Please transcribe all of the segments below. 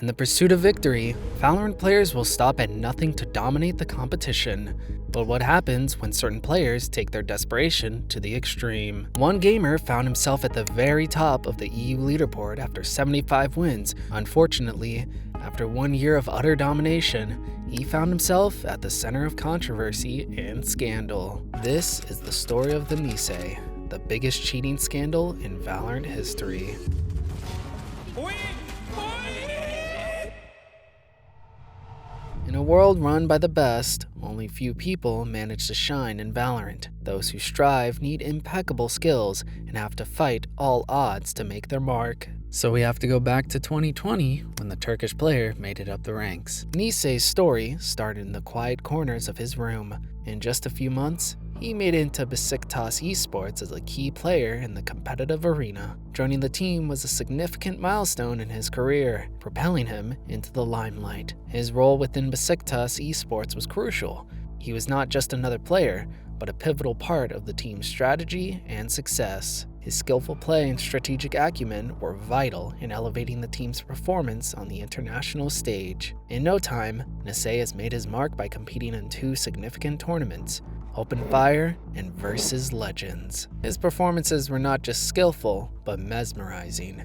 In the pursuit of victory, Valorant players will stop at nothing to dominate the competition. But what happens when certain players take their desperation to the extreme? One gamer found himself at the very top of the EU leaderboard after 75 wins. Unfortunately, after 1 year of utter domination, he found himself at the center of controversy and scandal. This is the story of the Nisay, the biggest cheating scandal in Valorant history. In a world run by the best, only few people manage to shine in Valorant. Those who strive need impeccable skills and have to fight all odds to make their mark. So we have to go back to 2020 when the Turkish player made it up the ranks. Nisay's story started in the quiet corners of his room. In just a few months, he made it into Besiktas esports as a key player in the competitive arena. Joining the team was a significant milestone in his career, propelling him into the limelight. His role within Besiktas esports was crucial. He was not just another player, but a pivotal part of the team's strategy and success. His skillful play and strategic acumen were vital in elevating the team's performance on the international stage. In no time, Nisay has made his mark by competing in 2 significant tournaments, Open Fire and Versus Legends. His performances were not just skillful, but mesmerizing.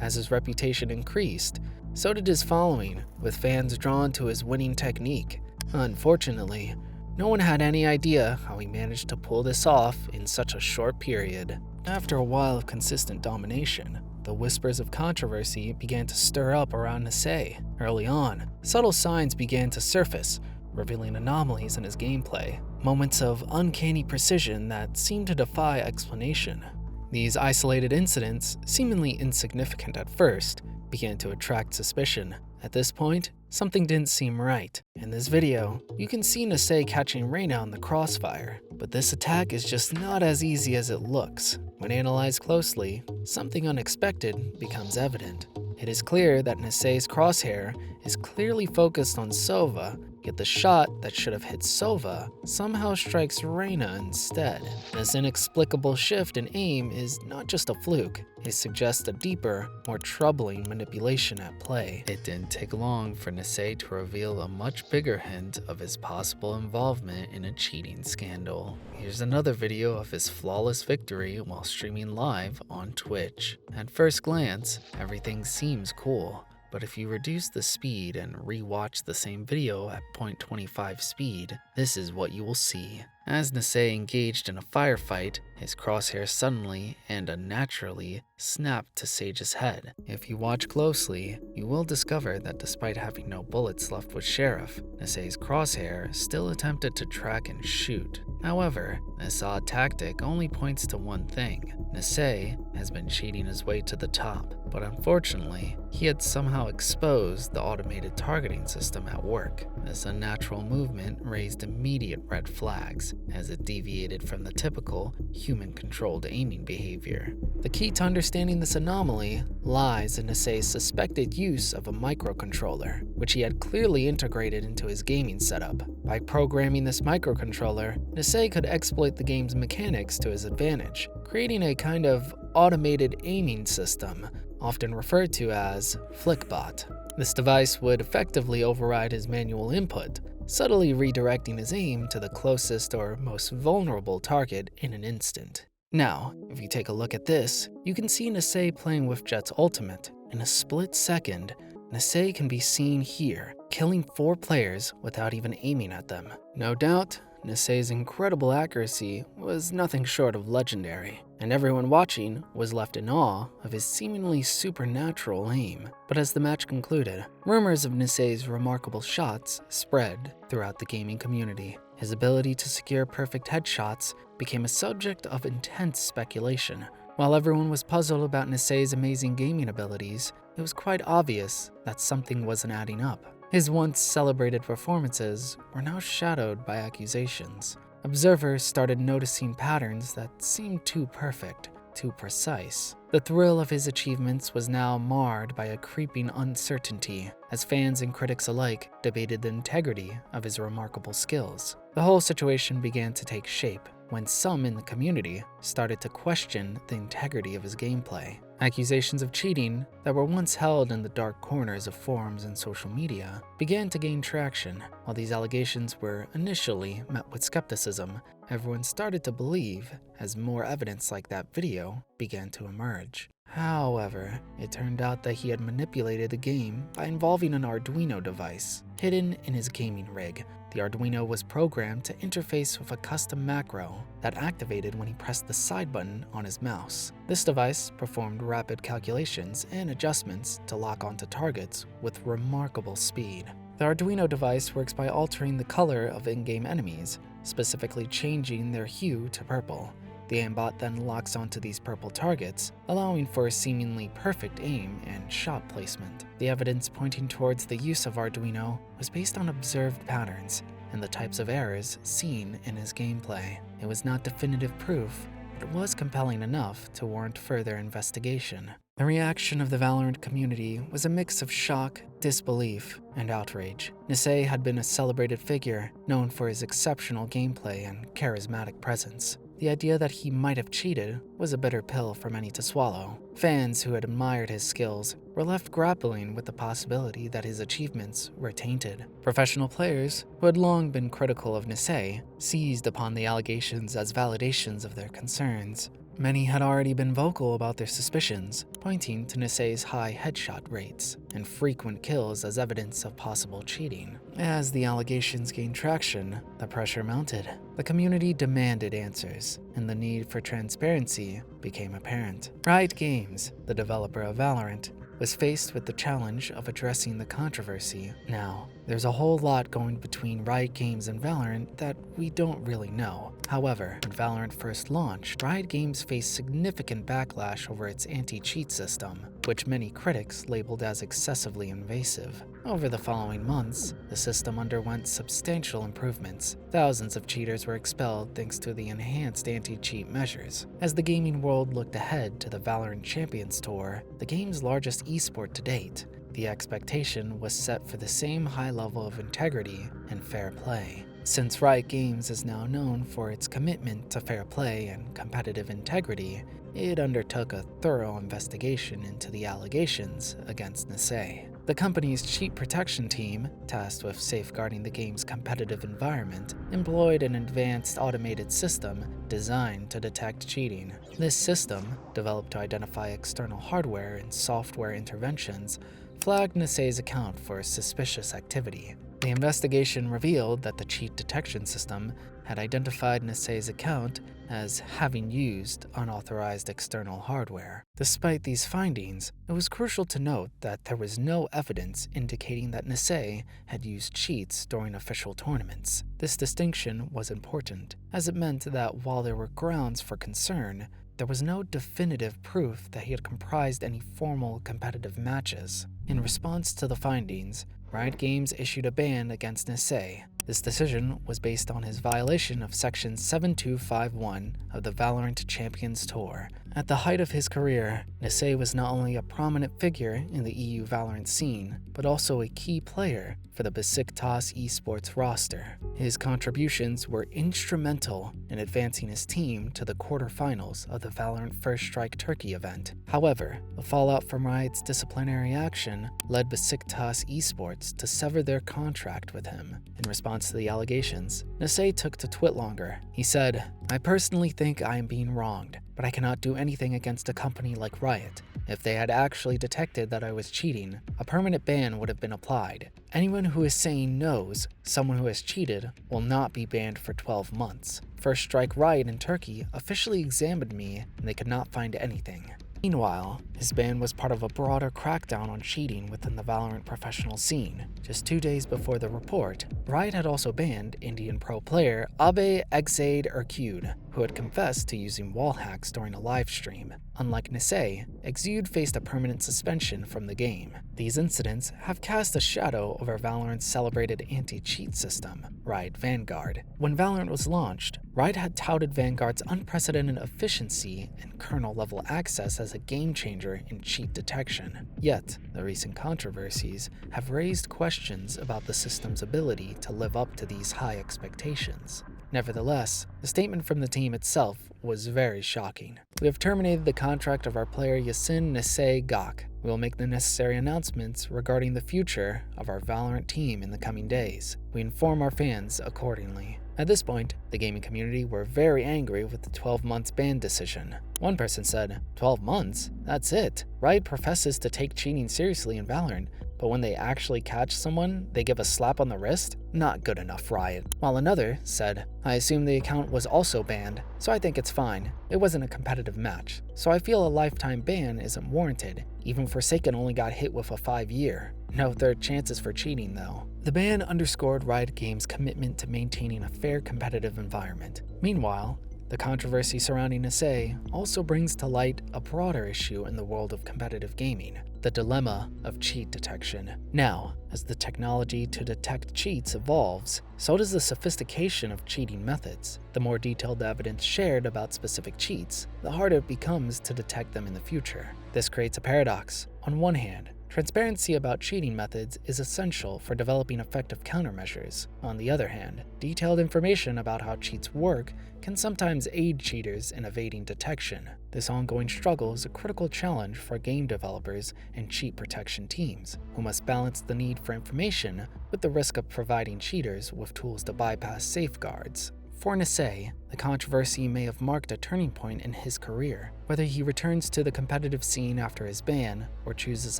As his reputation increased, so did his following, with fans drawn to his winning technique. Unfortunately, no one had any idea how he managed to pull this off in such a short period. After a while of consistent domination, the whispers of controversy began to stir up around Nisay. Early on, subtle signs began to surface, revealing anomalies in his gameplay, moments of uncanny precision that seemed to defy explanation. These isolated incidents, seemingly insignificant at first, began to attract suspicion. At this point, something didn't seem right. In this video, you can see Nisay catching Reyna on the crossfire, but this attack is just not as easy as it looks. When analyzed closely, something unexpected becomes evident. It is clear that Nisay's crosshair is clearly focused on Sova, yet the shot that should have hit Sova somehow strikes Reyna instead. This inexplicable shift in aim is not just a fluke, it suggests a deeper, more troubling manipulation at play. It didn't take long for Nisay to reveal a much bigger hint of his possible involvement in a cheating scandal. Here's another video of his flawless victory while streaming live on Twitch. At first glance, everything seems cool. But if you reduce the speed and re-watch the same video at 0.25 speed, this is what you will see. As Nisay engaged in a firefight, his crosshair suddenly and unnaturally snapped to Sage's head. If you watch closely, you will discover that despite having no bullets left with Sheriff, Nisay's crosshair still attempted to track and shoot. However, this odd tactic only points to one thing. Nisay has been cheating his way to the top, but unfortunately, he had somehow exposed the automated targeting system at work. This unnatural movement raised immediate red flags, as it deviated from the typical human-controlled aiming behavior. The key to understanding this anomaly lies in Nisay's suspected use of a microcontroller, which he had clearly integrated into his gaming setup. By programming this microcontroller, Nisay could exploit the game's mechanics to his advantage, creating a kind of automated aiming system, often referred to as Flickbot. This device would effectively override his manual input, subtly redirecting his aim to the closest or most vulnerable target in an instant. Now, if you take a look at this, you can see Nisay playing with Jett's ultimate. In a split second, Nisay can be seen here, killing 4 players without even aiming at them. No doubt, Nisay's incredible accuracy was nothing short of legendary, and everyone watching was left in awe of his seemingly supernatural aim. But as the match concluded, rumors of Nisay's remarkable shots spread throughout the gaming community. His ability to secure perfect headshots became a subject of intense speculation. While everyone was puzzled about Nisay's amazing gaming abilities, it was quite obvious that something wasn't adding up. His once celebrated performances were now shadowed by accusations. Observers started noticing patterns that seemed too perfect, too precise. The thrill of his achievements was now marred by a creeping uncertainty, as fans and critics alike debated the integrity of his remarkable skills. The whole situation began to take shape when some in the community started to question the integrity of his gameplay. Accusations of cheating that were once held in the dark corners of forums and social media began to gain traction. While these allegations were initially met with skepticism, everyone started to believe as more evidence like that video began to emerge. However, it turned out that he had manipulated the game by involving an Arduino device hidden in his gaming rig. The Arduino was programmed to interface with a custom macro that activated when he pressed the side button on his mouse. This device performed rapid calculations and adjustments to lock onto targets with remarkable speed. The Arduino device works by altering the color of in-game enemies, specifically changing their hue to purple. The aimbot then locks onto these purple targets, allowing for a seemingly perfect aim and shot placement. The evidence pointing towards the use of Arduino was based on observed patterns and the types of errors seen in his gameplay. It was not definitive proof, but it was compelling enough to warrant further investigation. The reaction of the Valorant community was a mix of shock, disbelief, and outrage. Nisay had been a celebrated figure, known for his exceptional gameplay and charismatic presence. The idea that he might have cheated was a bitter pill for many to swallow. Fans who had admired his skills were left grappling with the possibility that his achievements were tainted. Professional players, who had long been critical of Nisay, seized upon the allegations as validations of their concerns. Many had already been vocal about their suspicions, pointing to Nisay's high headshot rates and frequent kills as evidence of possible cheating. As the allegations gained traction, the pressure mounted. The community demanded answers, and the need for transparency became apparent. Riot Games, the developer of Valorant, was faced with the challenge of addressing the controversy. Now, there's a whole lot going between Riot Games and Valorant that we don't really know. However, when Valorant first launched, Riot Games faced significant backlash over its anti-cheat system, which many critics labeled as excessively invasive. Over the following months, the system underwent substantial improvements. Thousands of cheaters were expelled thanks to the enhanced anti-cheat measures. As the gaming world looked ahead to the Valorant Champions Tour, the game's largest esport to date, the expectation was set for the same high level of integrity and fair play. Since Riot Games is now known for its commitment to fair play and competitive integrity, it undertook a thorough investigation into the allegations against Nisay. The company's cheat protection team, tasked with safeguarding the game's competitive environment, employed an advanced automated system designed to detect cheating. This system, developed to identify external hardware and software interventions, flagged Nisay's account for suspicious activity. The investigation revealed that the cheat detection system had identified Nisay's account as having used unauthorized external hardware. Despite these findings, it was crucial to note that there was no evidence indicating that Nisay had used cheats during official tournaments. This distinction was important, as it meant that while there were grounds for concern, there was no definitive proof that he had comprised any formal competitive matches. In response to the findings, Riot Games issued a ban against Nisay. This decision was based on his violation of Section 7251 of the Valorant Champions Tour. At the height of his career, Nisay was not only a prominent figure in the EU Valorant scene, but also a key player for the Besiktas esports roster. His contributions were instrumental in advancing his team to the quarterfinals of the Valorant First Strike Turkey event. However, the fallout from Riot's disciplinary action led Besiktas esports to sever their contract with him. In response to the allegations, Nisay took to Twitlonger. He said, "I personally think I am being wronged, but I cannot do anything against a company like Riot. If they had actually detected that I was cheating, a permanent ban would have been applied. Anyone who is saying knows someone who has cheated will not be banned for 12 months. First Strike Riot in Turkey officially examined me and they could not find anything." Meanwhile, his ban was part of a broader crackdown on cheating within the Valorant professional scene. Just 2 days before the report, Riot had also banned Indian pro player Abe Exade Ercude, who had confessed to using wall hacks during a live stream. Unlike Nisay, Exude faced a permanent suspension from the game. These incidents have cast a shadow over Valorant's celebrated anti-cheat system, Riot Vanguard. When Valorant was launched, Riot had touted Vanguard's unprecedented efficiency and kernel-level access as a game-changer in cheat detection. Yet, the recent controversies have raised questions about the system's ability to live up to these high expectations. Nevertheless, the statement from the team game itself was very shocking. We have terminated the contract of our player Yasin Nisay Gok. We will make the necessary announcements regarding the future of our Valorant team in the coming days. We inform our fans accordingly. At this point, the gaming community were very angry with the 12 months ban decision. One person said, 12 months? That's it. Riot professes to take cheating seriously in Valorant, but when they actually catch someone, they give a slap on the wrist? Not good enough, Riot. While another said, I assume the account was also banned, so I think it's fine. It wasn't a competitive match, so I feel a lifetime ban isn't warranted. Even Forsaken only got hit with a 5-year. No third chances for cheating though. The ban underscored Riot Games' commitment to maintaining a fair competitive environment. Meanwhile, the controversy surrounding Nisay also brings to light a broader issue in the world of competitive gaming, the dilemma of cheat detection. Now, as the technology to detect cheats evolves, so does the sophistication of cheating methods. The more detailed the evidence shared about specific cheats, the harder it becomes to detect them in the future. This creates a paradox. On one hand, transparency about cheating methods is essential for developing effective countermeasures. On the other hand, detailed information about how cheats work can sometimes aid cheaters in evading detection. This ongoing struggle is a critical challenge for game developers and cheat protection teams, who must balance the need for information with the risk of providing cheaters with tools to bypass safeguards. For Nisay, the controversy may have marked a turning point in his career. Whether he returns to the competitive scene after his ban or chooses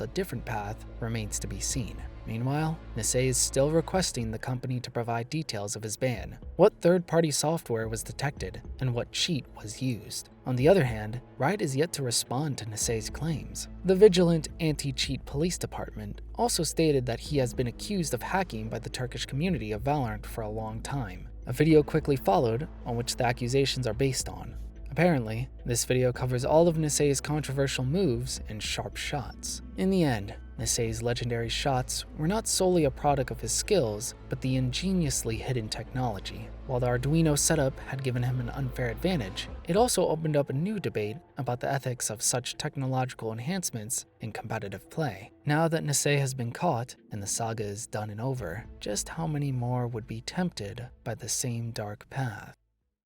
a different path remains to be seen. Meanwhile, Nisay is still requesting the company to provide details of his ban, what third-party software was detected, and what cheat was used. On the other hand, Riot is yet to respond to Nisay's claims. The vigilant anti-cheat police department also stated that he has been accused of hacking by the Turkish community of Valorant for a long time. A video quickly followed on which the accusations are based on. Apparently, this video covers all of Nisay's controversial moves and sharp shots. In the end, Nisay's legendary shots were not solely a product of his skills, but the ingeniously hidden technology. While the Arduino setup had given him an unfair advantage, it also opened up a new debate about the ethics of such technological enhancements in competitive play. Now that Nisay has been caught and the saga is done and over, just how many more would be tempted by the same dark path?